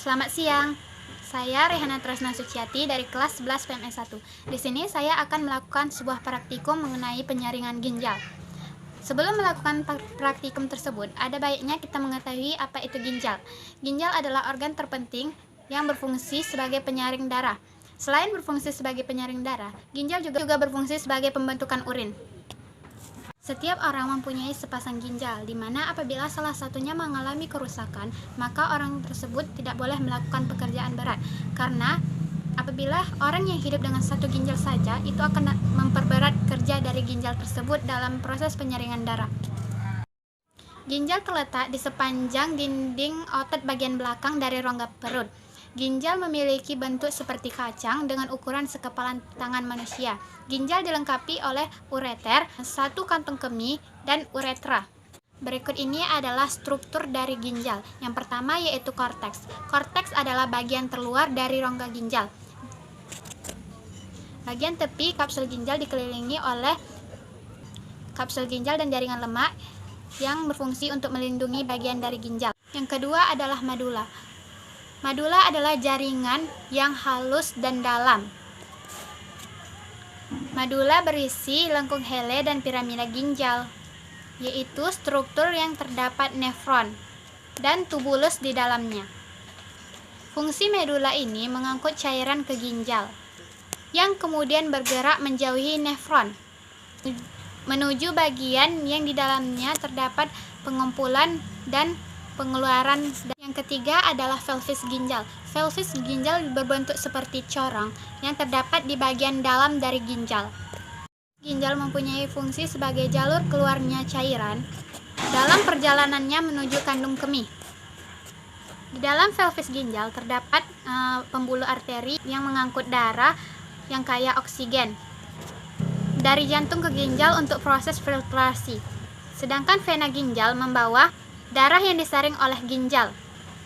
Selamat siang, saya Rehana Tresna Suciati dari kelas 11 PMS 1. Di sini saya akan melakukan sebuah praktikum mengenai penyaringan ginjal. Sebelum melakukan praktikum tersebut, ada baiknya kita mengetahui apa itu ginjal. Ginjal adalah organ terpenting yang berfungsi sebagai penyaring darah. Selain berfungsi sebagai penyaring darah, ginjal juga berfungsi sebagai pembentukan urin. Setiap orang mempunyai sepasang ginjal, di mana apabila salah satunya mengalami kerusakan, maka orang tersebut tidak boleh melakukan pekerjaan berat. Karena apabila orang yang hidup dengan satu ginjal saja, itu akan memperberat kerja dari ginjal tersebut dalam proses penyaringan darah. Ginjal terletak di sepanjang dinding otot bagian belakang dari rongga perut. Ginjal memiliki bentuk seperti kacang dengan ukuran sekepalan tangan manusia. Ginjal dilengkapi oleh ureter, satu kantung kemih, dan uretra. Berikut ini adalah struktur dari ginjal. Yang pertama yaitu korteks. Korteks adalah bagian terluar dari rongga ginjal. Bagian tepi kapsul ginjal dikelilingi oleh kapsul ginjal dan jaringan lemak yang berfungsi untuk melindungi bagian dari ginjal. Yang kedua adalah madula. Madula adalah jaringan yang halus dan dalam. Madula berisi lengkung hele dan piramida ginjal, yaitu struktur yang terdapat nefron dan tubulus di dalamnya. Fungsi medula ini mengangkut cairan ke ginjal, yang kemudian bergerak menjauhi nefron menuju bagian yang di dalamnya terdapat pengumpulan dan pengeluaran. Yang ketiga adalah pelvis ginjal. Pelvis ginjal berbentuk seperti corong yang terdapat di bagian dalam dari ginjal. Ginjal mempunyai fungsi sebagai jalur keluarnya cairan dalam perjalanannya menuju kandung kemih. Di dalam pelvis ginjal terdapat pembuluh arteri yang mengangkut darah yang kaya oksigen dari jantung ke ginjal untuk proses filtrasi. Sedangkan vena ginjal membawa darah yang disaring oleh ginjal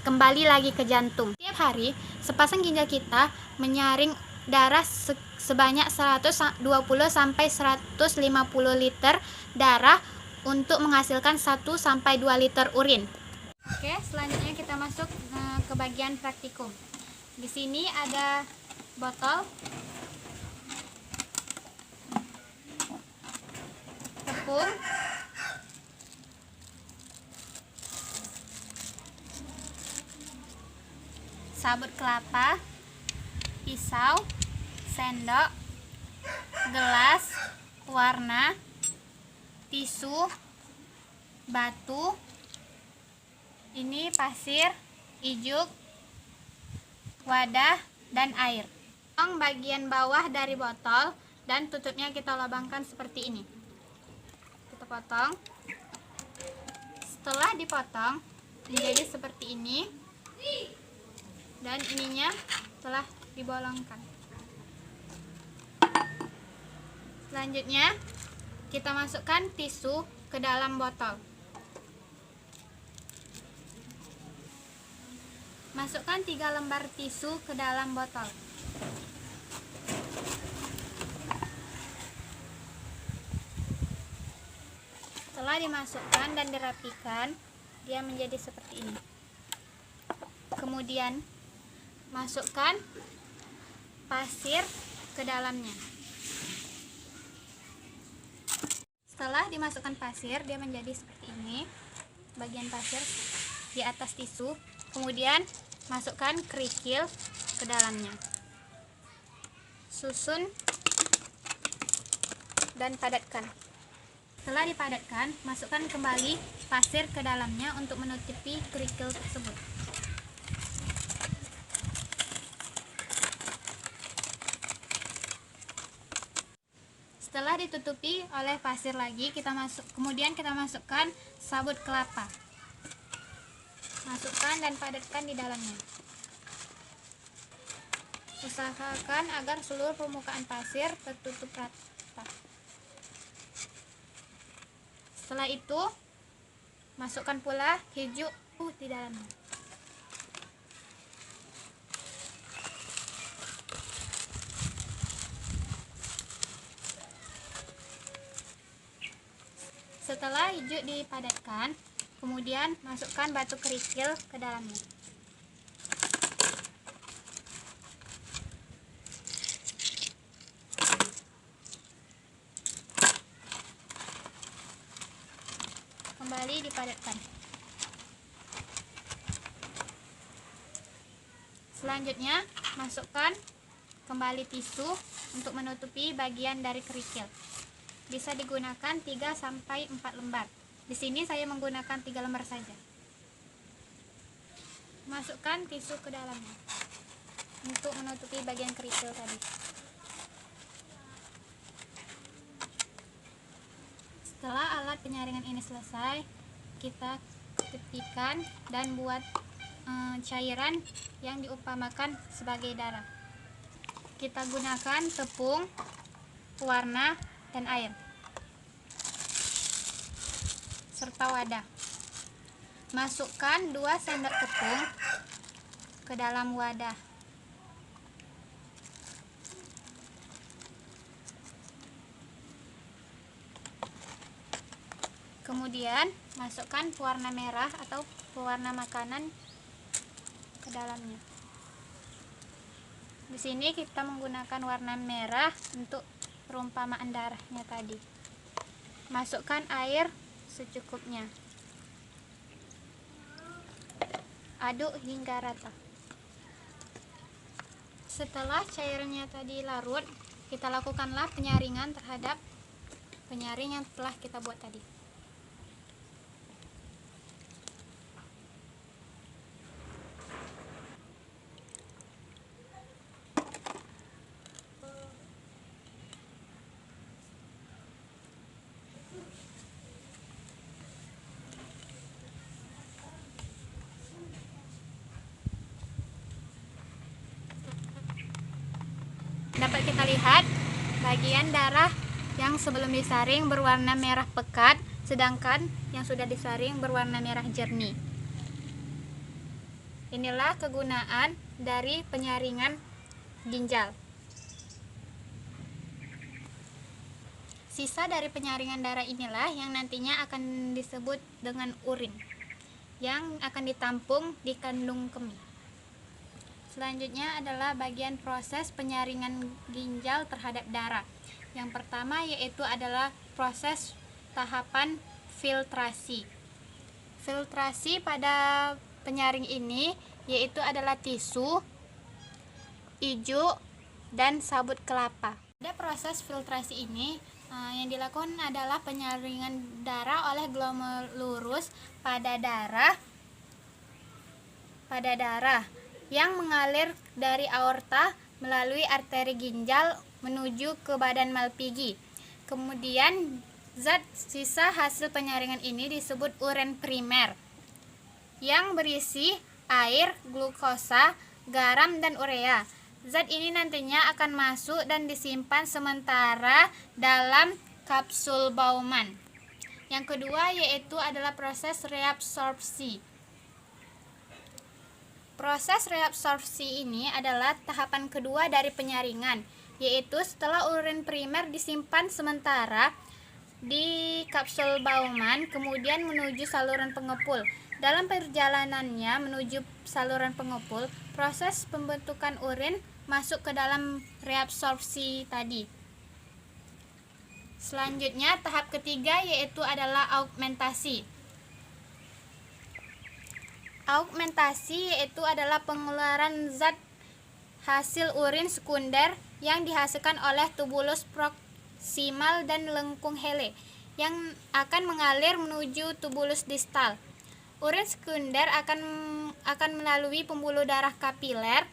kembali lagi ke jantung. Setiap hari, sepasang ginjal kita menyaring darah sebanyak 120 sampai 150 liter darah untuk menghasilkan 1 sampai 2 liter urin. Oke, selanjutnya kita masuk ke bagian praktikum. Di sini ada botol, tepung, sabut kelapa, pisau, sendok, gelas, warna, tisu, batu, ini pasir, ijuk, wadah, dan air. Bagian bawah dari botol dan tutupnya kita lubangkan seperti ini. Kita potong. Setelah dipotong menjadi seperti ini, dan ininya telah dibolongkan. Selanjutnya kita masukkan tisu ke dalam botol. Masukkan 3 lembar tisu ke dalam botol. Setelah dimasukkan dan dirapikan, dia menjadi seperti ini. Kemudian masukkan pasir ke dalamnya. Setelah dimasukkan pasir, dia menjadi seperti ini. Bagian pasir di atas tisu. Kemudian masukkan kerikil ke dalamnya. Susun dan padatkan. Setelah dipadatkan, masukkan kembali pasir ke dalamnya untuk menutupi kerikil tersebut. Setelah ditutupi oleh pasir lagi, kemudian kita masukkan sabut kelapa. Masukkan dan padatkan di dalamnya. Usahakan agar seluruh permukaan pasir tertutup rata. Setelah itu, masukkan pula keju di dalamnya. Setelah ijuk dipadatkan, kemudian masukkan batu kerikil ke dalamnya. kembali dipadatkan. Selanjutnya, masukkan kembali tisu untuk menutupi bagian dari kerikil. Bisa digunakan 3-4 lembar. Di sini saya menggunakan 3 lembar saja. Masukkan tisu ke dalamnya untuk menutupi bagian kerikil tadi. Setelah alat penyaringan ini selesai, kita ketikkan dan buat cairan yang diumpamakan sebagai darah. Kita gunakan tepung, pewarna, dan air serta wadah. Masukkan 2 sendok tepung ke dalam wadah. Kemudian masukkan pewarna merah atau pewarna makanan ke dalamnya. Di sini kita menggunakan warna merah untuk perumpamaan darahnya tadi. Masukkan air secukupnya. Aduk hingga rata. Setelah cairannya tadi larut, kita lakukanlah penyaringan terhadap penyaring yang telah kita buat tadi. Dapat kita lihat bagian darah yang sebelum disaring berwarna merah pekat, sedangkan yang sudah disaring berwarna merah jernih. Inilah kegunaan dari penyaringan ginjal. Sisa dari penyaringan darah inilah yang nantinya akan disebut dengan urin, yang akan ditampung di kandung kemih. Selanjutnya adalah bagian proses penyaringan ginjal terhadap darah. Yang pertama yaitu adalah proses tahapan filtrasi. Filtrasi pada penyaring ini yaitu adalah tisu, ijuk, dan sabut kelapa. Pada proses filtrasi ini yang dilakukan adalah penyaringan darah oleh glomerulus pada darah yang mengalir dari aorta melalui arteri ginjal menuju ke badan Malpighi. Kemudian zat sisa hasil penyaringan ini disebut urin primer yang berisi air, glukosa, garam, dan urea. Zat ini nantinya akan masuk dan disimpan sementara dalam kapsul Bowman. Yang kedua yaitu adalah proses reabsorpsi. Proses reabsorpsi ini adalah tahapan kedua dari penyaringan, yaitu setelah urin primer disimpan sementara di kapsul Bowman, kemudian menuju saluran pengepul. Dalam perjalanannya menuju saluran pengepul, proses pembentukan urin masuk ke dalam reabsorpsi tadi. Selanjutnya, tahap ketiga yaitu adalah augmentasi. Augmentasi yaitu adalah pengeluaran zat hasil urin sekunder yang dihasilkan oleh tubulus proksimal dan lengkung Hele yang akan mengalir menuju tubulus distal. Urin sekunder akan melalui pembuluh darah kapiler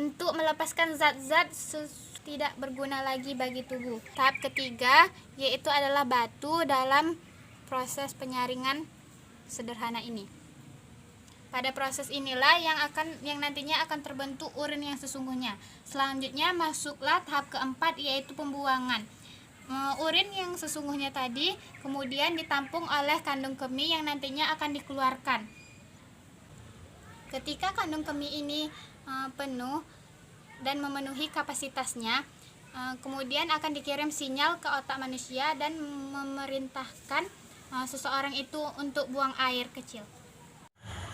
untuk melepaskan zat-zat tidak berguna lagi bagi tubuh. Tahap ketiga yaitu adalah batu dalam proses penyaringan sederhana ini. Pada proses inilah yang nantinya akan terbentuk urin yang sesungguhnya. Selanjutnya masuklah tahap keempat yaitu pembuangan. Urin yang sesungguhnya tadi kemudian ditampung oleh kandung kemih yang nantinya akan dikeluarkan. Ketika kandung kemih ini penuh dan memenuhi kapasitasnya, kemudian akan dikirim sinyal ke otak manusia dan memerintahkan seseorang itu untuk buang air kecil.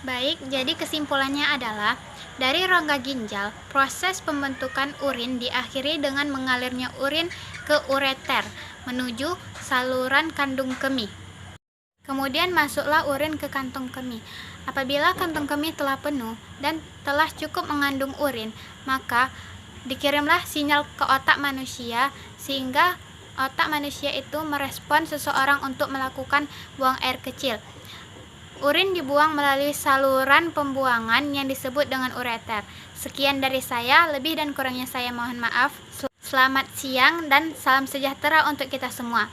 Baik, jadi kesimpulannya adalah Dari rongga ginjal, proses pembentukan urin diakhiri dengan mengalirnya urin ke ureter menuju saluran kandung kemih. Kemudian masuklah urin ke kantong kemih. Apabila kantong kemih telah penuh dan telah cukup mengandung urin, maka dikirimlah sinyal ke otak manusia sehingga otak manusia itu merespon seseorang untuk melakukan buang air kecil. Urin dibuang melalui saluran pembuangan yang disebut dengan ureter. Sekian dari saya, lebih dan kurangnya saya mohon maaf. Selamat siang dan salam sejahtera untuk kita semua.